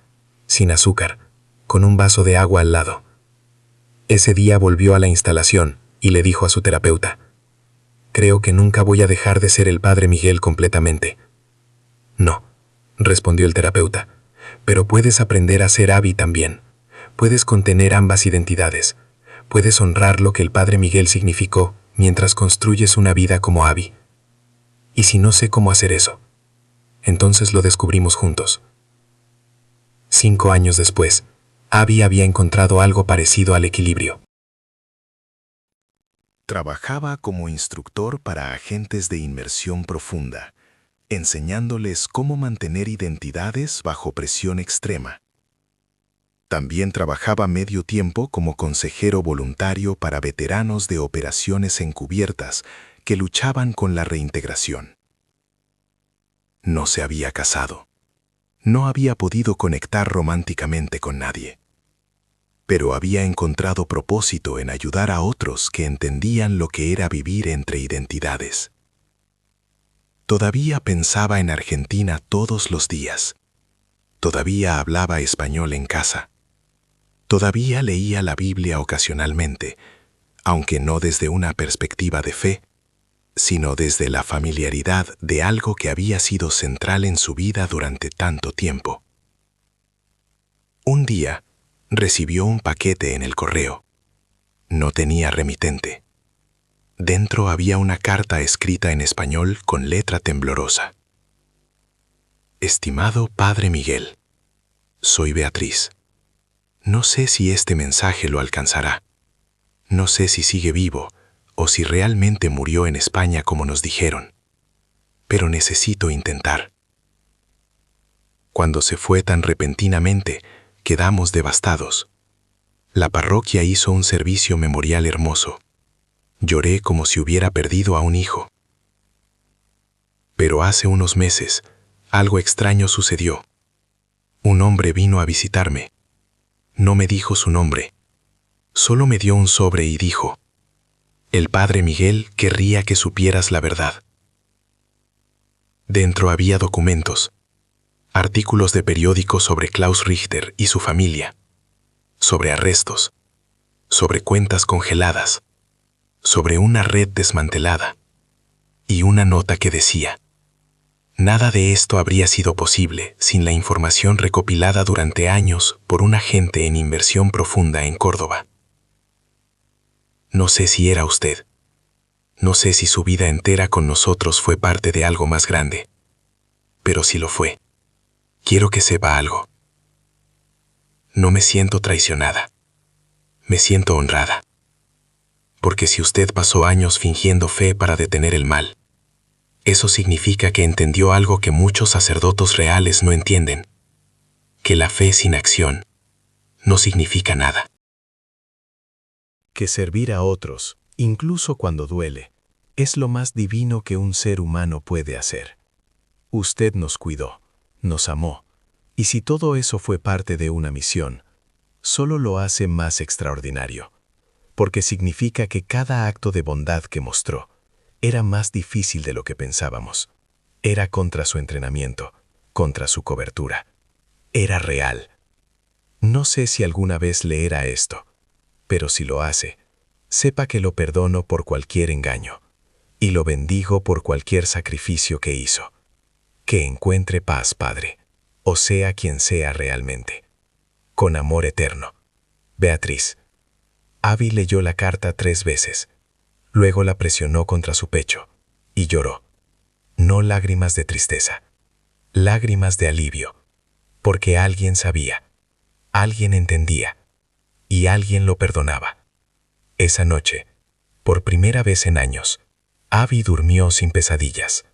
sin azúcar, con un vaso de agua al lado. Ese día volvió a la instalación y le dijo a su terapeuta: «Creo que nunca voy a dejar de ser el padre Miguel completamente». «No», respondió el terapeuta, «pero puedes aprender a ser Abby también. Puedes contener ambas identidades. Puedes honrar lo que el padre Miguel significó mientras construyes una vida como Abby. ¿Y si no sé cómo hacer eso? Entonces lo descubrimos juntos». 5 años después, Abby había encontrado algo parecido al equilibrio. Trabajaba como instructor para agentes de inmersión profunda, enseñándoles cómo mantener identidades bajo presión extrema. También trabajaba medio tiempo como consejero voluntario para veteranos de operaciones encubiertas que luchaban con la reintegración. No se había casado. No había podido conectar románticamente con nadie. Pero había encontrado propósito en ayudar a otros que entendían lo que era vivir entre identidades. Todavía pensaba en Argentina todos los días. Todavía hablaba español en casa. Todavía leía la Biblia ocasionalmente, aunque no desde una perspectiva de fe, sino desde la familiaridad de algo que había sido central en su vida durante tanto tiempo. Un día, recibió un paquete en el correo. No tenía remitente. Dentro había una carta escrita en español con letra temblorosa. Estimado Padre Miguel, soy Beatriz. No sé si este mensaje lo alcanzará. No sé si sigue vivo o si realmente murió en España como nos dijeron. Pero necesito intentar. Cuando se fue tan repentinamente, quedamos devastados. La parroquia hizo un servicio memorial hermoso. Lloré como si hubiera perdido a un hijo. Pero hace unos meses, algo extraño sucedió. Un hombre vino a visitarme. No me dijo su nombre. Solo me dio un sobre y dijo: «El padre Miguel querría que supieras la verdad». Dentro había documentos, artículos de periódicos sobre Klaus Richter y su familia, sobre arrestos, sobre cuentas congeladas, sobre una red desmantelada, y una nota que decía: «Nada de esto habría sido posible sin la información recopilada durante años por un agente en inmersión profunda en Córdoba». No sé si era usted. No sé si su vida entera con nosotros fue parte de algo más grande. Pero si lo fue, quiero que sepa algo. No me siento traicionada. Me siento honrada. Porque si usted pasó años fingiendo fe para detener el mal, eso significa que entendió algo que muchos sacerdotes reales no entienden, que la fe sin acción no significa nada. Que servir a otros, incluso cuando duele, es lo más divino que un ser humano puede hacer. Usted nos cuidó, nos amó, y si todo eso fue parte de una misión, solo lo hace más extraordinario, porque significa que cada acto de bondad que mostró era más difícil de lo que pensábamos. Era contra su entrenamiento, contra su cobertura. Era real. No sé si alguna vez leerá esto, pero si lo hace, sepa que lo perdono por cualquier engaño y lo bendigo por cualquier sacrificio que hizo. Que encuentre paz, Padre, o sea quien sea realmente. Con amor eterno. Beatriz. Abby leyó la carta 3 veces. Luego la presionó contra su pecho y lloró. No lágrimas de tristeza, lágrimas de alivio, porque alguien sabía, alguien entendía y alguien lo perdonaba. Esa noche, por primera vez en años, Abby durmió sin pesadillas.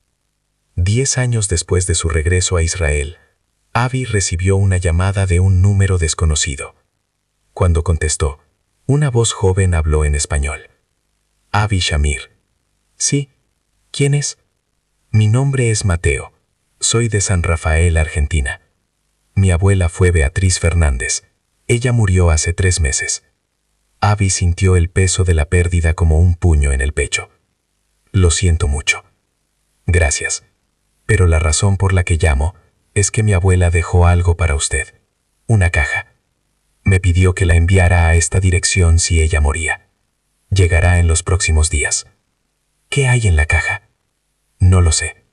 10 años después de su regreso a Israel, Abby recibió una llamada de un número desconocido. Cuando contestó, una voz joven habló en español. Abby Shamir. Sí, ¿quién es? Mi nombre es Mateo. Soy de San Rafael, Argentina. Mi abuela fue Beatriz Fernández. Ella murió hace 3 meses. Abby sintió el peso de la pérdida como un puño en el pecho. Lo siento mucho. Gracias. Pero la razón por la que llamo es que mi abuela dejó algo para usted. Una caja. Me pidió que la enviara a esta dirección si ella moría. Llegará en los próximos días. ¿Qué hay en la caja? No lo sé.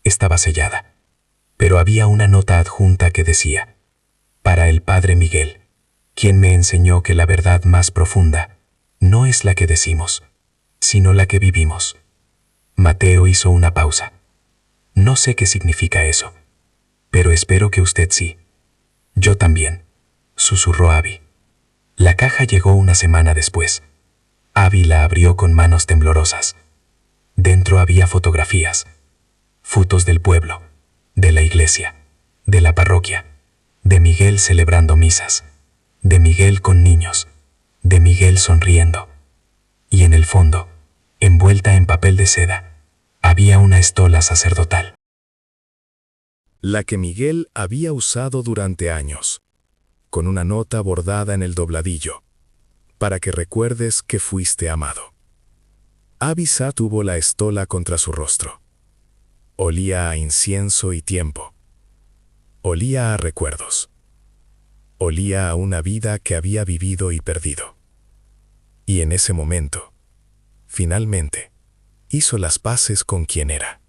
Estaba sellada. Pero había una nota adjunta que decía: para el Padre Miguel, quien me enseñó que la verdad más profunda no es la que decimos, sino la que vivimos. Mateo hizo una pausa. No sé qué significa eso, pero espero que usted sí. Yo también, susurró Abby. La caja llegó una semana después. Abby la abrió con manos temblorosas. Dentro había fotografías, fotos del pueblo, de la iglesia, de la parroquia, de Miguel celebrando misas, de Miguel con niños, de Miguel sonriendo. Y en el fondo, envuelta en papel de seda, había una estola sacerdotal. La que Miguel había usado durante años, con una nota bordada en el dobladillo, para que recuerdes que fuiste amado. Abby tuvo la estola contra su rostro. Olía a incienso y tiempo. Olía a recuerdos. Olía a una vida que había vivido y perdido. Y en ese momento, finalmente, hizo las paces con quien era.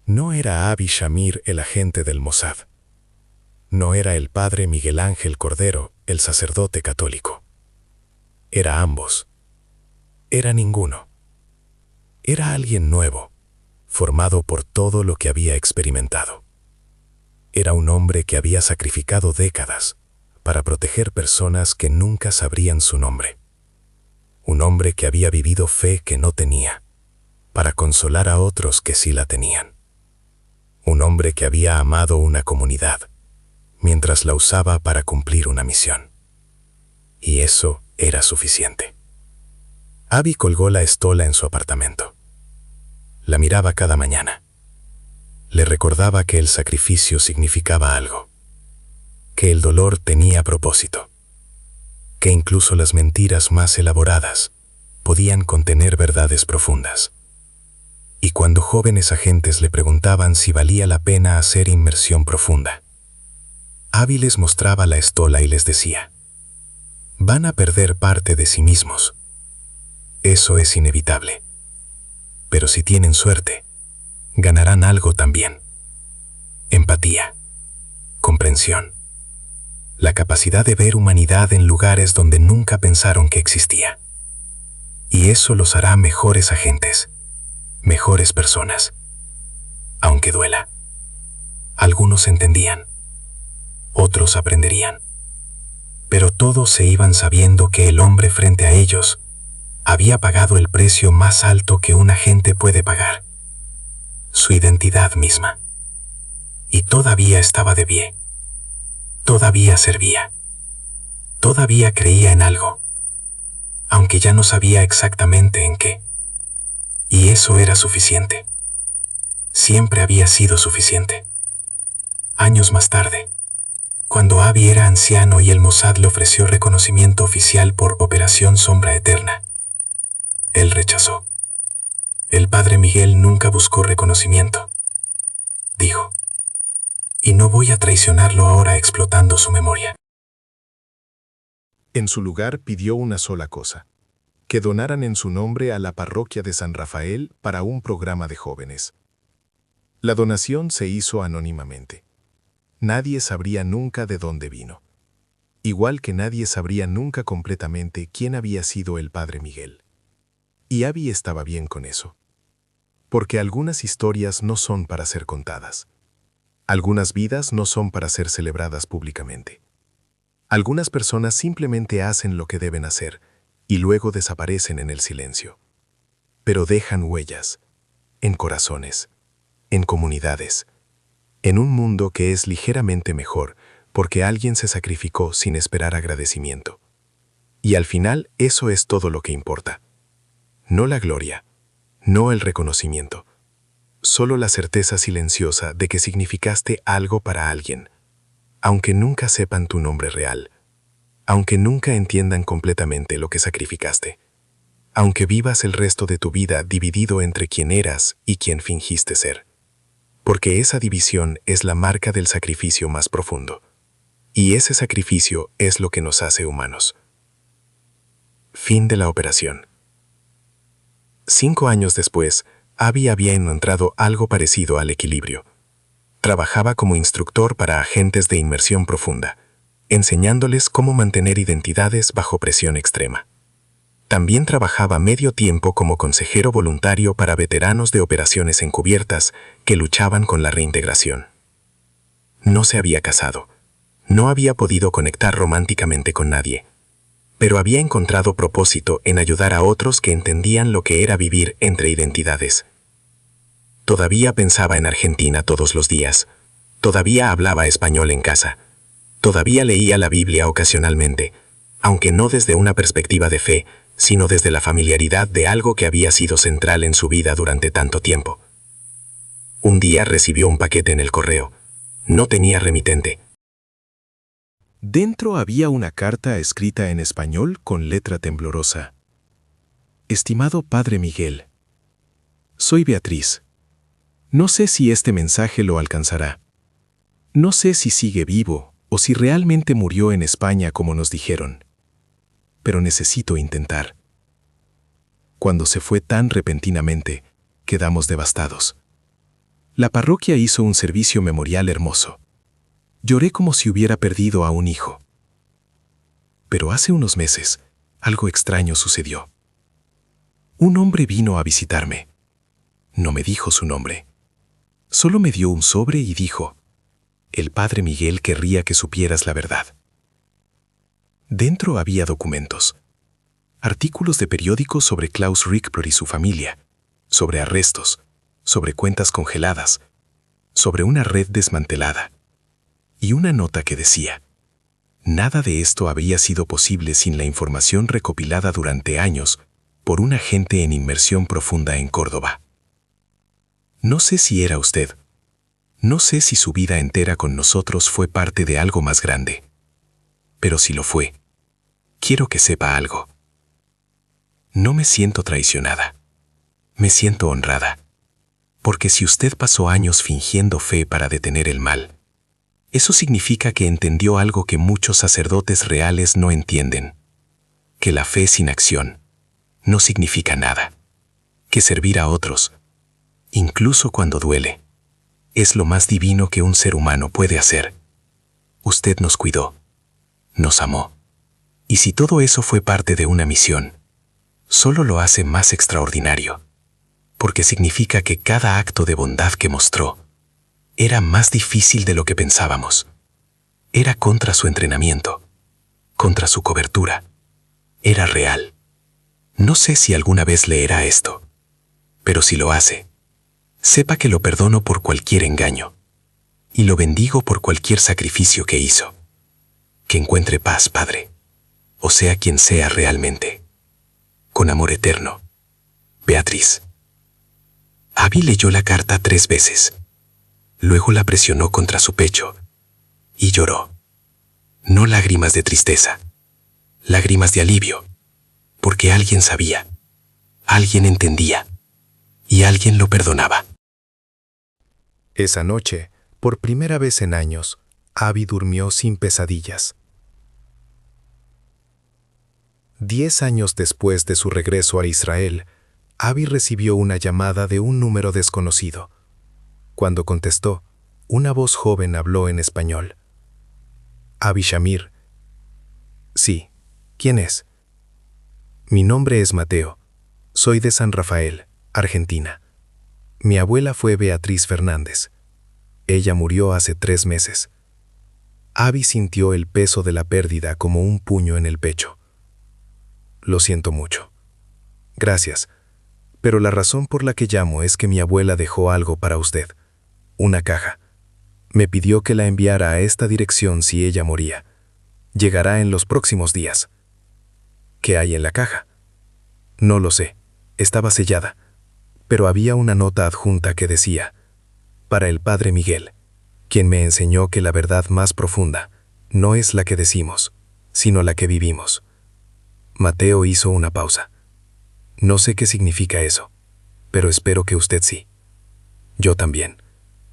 No era Abby Shamir el agente del Mossad. No era el padre Miguel Ángel Cordero, el sacerdote católico. Era ambos. Era ninguno. Era alguien nuevo, formado por todo lo que había experimentado. Era un hombre que había sacrificado décadas para proteger personas que nunca sabrían su nombre. Un hombre que había vivido fe que no tenía, para consolar a otros que sí la tenían. Un hombre que había amado una comunidad, mientras la usaba para cumplir una misión. Y eso era suficiente. Abby colgó la estola en su apartamento. La miraba cada mañana. Le recordaba que el sacrificio significaba algo, que el dolor tenía propósito, que incluso las mentiras más elaboradas podían contener verdades profundas. Y cuando jóvenes agentes le preguntaban si valía la pena hacer inmersión profunda, Abby les mostraba la estola y les decía: van a perder parte de sí mismos. Eso es inevitable. Pero si tienen suerte, ganarán algo también. Empatía, comprensión, la capacidad de ver humanidad en lugares donde nunca pensaron que existía. Y eso los hará mejores agentes, mejores personas. Aunque duela. Algunos entendían, otros aprenderían. Pero todos se iban sabiendo que el hombre frente a ellos había pagado el precio más alto que una gente puede pagar, su identidad misma. Y todavía estaba de pie, todavía servía, todavía creía en algo, aunque ya no sabía exactamente en qué. Y eso era suficiente. Siempre había sido suficiente. Años más tarde, cuando Avi era anciano y el Mossad le ofreció reconocimiento oficial por Operación Sombra Eterna, él rechazó. El padre Miguel nunca buscó reconocimiento, dijo, y no voy a traicionarlo ahora explotando su memoria. En su lugar pidió una sola cosa: que donaran en su nombre a la parroquia de San Rafael para un programa de jóvenes. La donación se hizo anónimamente. Nadie sabría nunca de dónde vino. Igual que nadie sabría nunca completamente quién había sido el padre Miguel. Y Avi estaba bien con eso. Porque algunas historias no son para ser contadas. Algunas vidas no son para ser celebradas públicamente. Algunas personas simplemente hacen lo que deben hacer y luego desaparecen en el silencio. Pero dejan huellas, en corazones, en comunidades, en un mundo que es ligeramente mejor porque alguien se sacrificó sin esperar agradecimiento. Y al final eso es todo lo que importa. No la gloria, no el reconocimiento, solo la certeza silenciosa de que significaste algo para alguien, aunque nunca sepan tu nombre real, aunque nunca entiendan completamente lo que sacrificaste, aunque vivas el resto de tu vida dividido entre quién eras y quién fingiste ser. Porque esa división es la marca del sacrificio más profundo, y ese sacrificio es lo que nos hace humanos. Fin de la operación. 5 años después, Avi había encontrado algo parecido al equilibrio. Trabajaba como instructor para agentes de inmersión profunda, enseñándoles cómo mantener identidades bajo presión extrema. También trabajaba medio tiempo como consejero voluntario para veteranos de operaciones encubiertas que luchaban con la reintegración. No se había casado, no había podido conectar románticamente con nadie, pero había encontrado propósito en ayudar a otros que entendían lo que era vivir entre identidades. Todavía pensaba en Argentina todos los días, todavía hablaba español en casa, todavía leía la Biblia ocasionalmente, aunque no desde una perspectiva de fe, sino desde la familiaridad de algo que había sido central en su vida durante tanto tiempo. Un día recibió un paquete en el correo. No tenía remitente. Dentro había una carta escrita en español con letra temblorosa. Estimado Padre Miguel, soy Beatriz. No sé si este mensaje lo alcanzará. No sé si sigue vivo o si realmente murió en España como nos dijeron. Pero necesito intentar. Cuando se fue tan repentinamente, quedamos devastados. La parroquia hizo un servicio memorial hermoso. Lloré como si hubiera perdido a un hijo. Pero hace unos meses, algo extraño sucedió. Un hombre vino a visitarme. No me dijo su nombre. Solo me dio un sobre y dijo: el padre Miguel querría que supieras la verdad. Dentro había documentos, artículos de periódicos sobre Klaus Rickblor y su familia, sobre arrestos, sobre cuentas congeladas, sobre una red desmantelada, y una nota que decía: nada de esto habría sido posible sin la información recopilada durante años por un agente en inmersión profunda en Córdoba. No sé si era usted. No sé si su vida entera con nosotros fue parte de algo más grande. Pero si lo fue, quiero que sepa algo. No me siento traicionada. Me siento honrada. Porque si usted pasó años fingiendo fe para detener el mal, eso significa que entendió algo que muchos sacerdotes reales no entienden. Que la fe sin acción no significa nada. Que servir a otros, incluso cuando duele, es lo más divino que un ser humano puede hacer. Usted nos cuidó, nos amó. Y si todo eso fue parte de una misión, solo lo hace más extraordinario, porque significa que cada acto de bondad que mostró era más difícil de lo que pensábamos. Era contra su entrenamiento. contra su cobertura. Era real. No sé si alguna vez leerá esto, pero si lo hace, sepa que lo perdono por cualquier engaño y lo bendigo por cualquier sacrificio que hizo. Que encuentre paz, Padre, o sea quien sea realmente. Con amor eterno, Beatriz. Abby leyó la carta 3 veces. Luego la presionó contra su pecho y lloró. No lágrimas de tristeza, lágrimas de alivio, porque alguien sabía, alguien entendía y alguien lo perdonaba. Esa noche, por primera vez en años, Abby durmió sin pesadillas. 10 años después de su regreso a Israel, Abby recibió una llamada de un número desconocido. Cuando contestó, una voz joven habló en español. Abby Shamir. Sí, ¿quién es? Mi nombre es Mateo. Soy de San Rafael, Argentina. Mi abuela fue Beatriz Fernández. Ella murió hace 3 meses. Abby sintió el peso de la pérdida como un puño en el pecho. Lo siento mucho. Gracias, pero la razón por la que llamo es que mi abuela dejó algo para usted. Una caja. Me pidió que la enviara a esta dirección si ella moría. Llegará en los próximos días. ¿Qué hay en la caja? No lo sé. Estaba sellada. Pero había una nota adjunta que decía: para el Padre Miguel, quien me enseñó que la verdad más profunda no es la que decimos, sino la que vivimos. Mateo hizo una pausa. No sé qué significa eso, pero espero que usted sí. Yo también,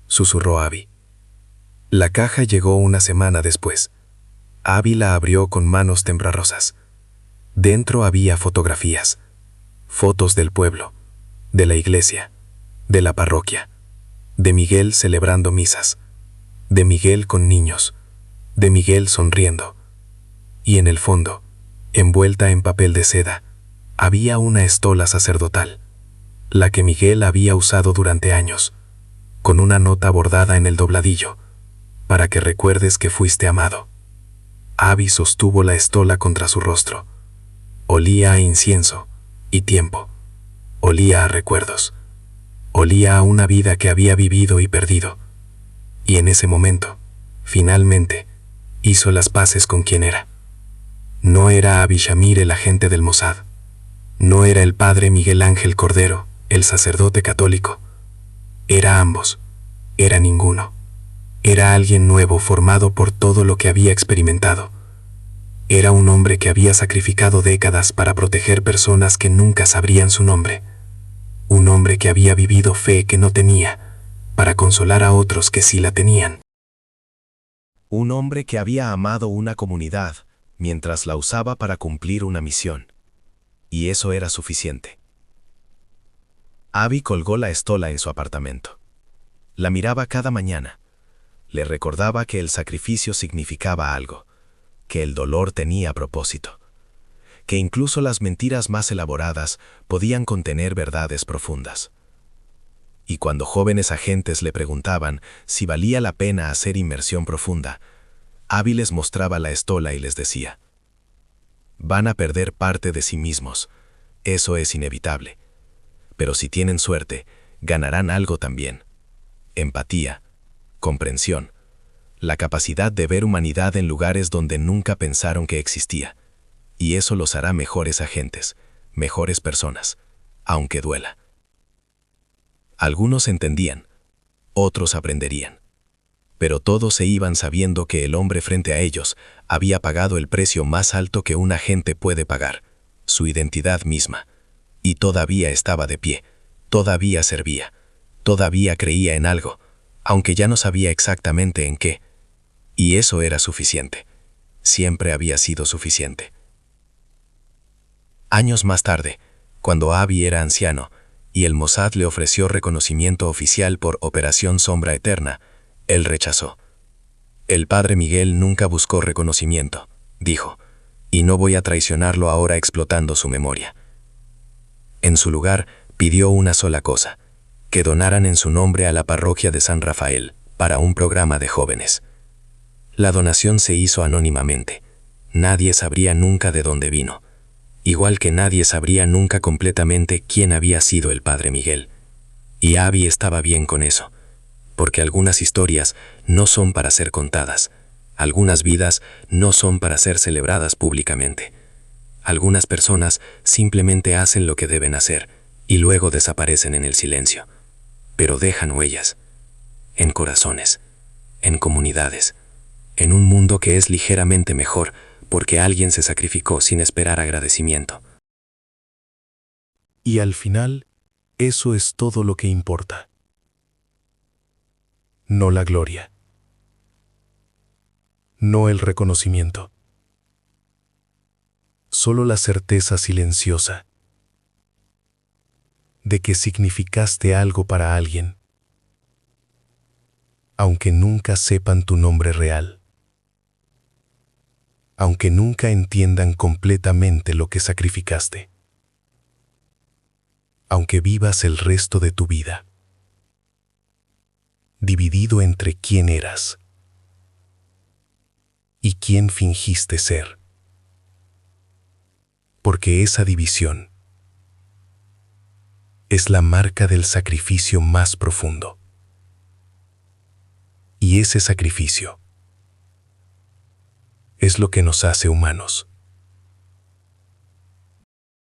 susurró Abby. La caja llegó una semana después. Abby la abrió con manos temblorosas. Dentro había fotografías. Fotos del pueblo, de la iglesia, de la parroquia, de Miguel celebrando misas, de Miguel con niños, de Miguel sonriendo. Y en el fondo, envuelta en papel de seda, había una estola sacerdotal, la que Miguel había usado durante años, con una nota bordada en el dobladillo, para que recuerdes que fuiste amado. Abby sostuvo la estola contra su rostro. Olía a incienso y tiempo. Olía a recuerdos. Olía a una vida que había vivido y perdido. Y en ese momento, finalmente, hizo las paces con quien era. No era Abby Shamir el agente del Mossad. No era el padre Miguel Ángel Cordero, el sacerdote católico. Era ambos. Era ninguno. Era alguien nuevo formado por todo lo que había experimentado. Era un hombre que había sacrificado décadas para proteger personas que nunca sabrían su nombre. Un hombre que había vivido fe que no tenía, para consolar a otros que sí la tenían. Un hombre que había amado una comunidad mientras la usaba para cumplir una misión. Y eso era suficiente. Abby colgó la estola en su apartamento. La miraba cada mañana. Le recordaba que el sacrificio significaba algo, que el dolor tenía propósito, que incluso las mentiras más elaboradas podían contener verdades profundas. Y cuando jóvenes agentes le preguntaban si valía la pena hacer inmersión profunda, Abby les mostraba la estola y les decía: van a perder parte de sí mismos, eso es inevitable. Pero si tienen suerte, ganarán algo también. Empatía, comprensión, la capacidad de ver humanidad en lugares donde nunca pensaron que existía. Y eso los hará mejores agentes, mejores personas, aunque duela. Algunos entendían, otros aprenderían. Pero todos se iban sabiendo que el hombre frente a ellos había pagado el precio más alto que un agente puede pagar, su identidad misma. Y todavía estaba de pie, todavía servía, todavía creía en algo, aunque ya no sabía exactamente en qué. Y eso era suficiente. Siempre había sido suficiente. Años más tarde, cuando Abby era anciano y el Mossad le ofreció reconocimiento oficial por Operación Sombra Eterna, él rechazó. El padre Miguel nunca buscó reconocimiento, dijo, y no voy a traicionarlo ahora explotando su memoria. En su lugar, pidió una sola cosa: que donaran en su nombre a la parroquia de San Rafael para un programa de jóvenes. La donación se hizo anónimamente. nadie sabría nunca de dónde vino, igual que nadie sabría nunca completamente quién había sido el padre Miguel. Y Abby estaba bien con eso, porque algunas historias no son para ser contadas, algunas vidas no son para ser celebradas públicamente. Algunas personas simplemente hacen lo que deben hacer y luego desaparecen en el silencio, pero dejan huellas, en corazones, en comunidades, en un mundo que es ligeramente mejor porque alguien se sacrificó sin esperar agradecimiento. Y al final, eso es todo lo que importa. No la gloria. No el reconocimiento. Solo la certeza silenciosa de que significaste algo para alguien, aunque nunca sepan tu nombre real, aunque nunca entiendan completamente lo que sacrificaste, aunque vivas el resto de tu vida dividido entre quién eras y quién fingiste ser. Porque esa división es la marca del sacrificio más profundo. Y ese sacrificio es lo que nos hace humanos.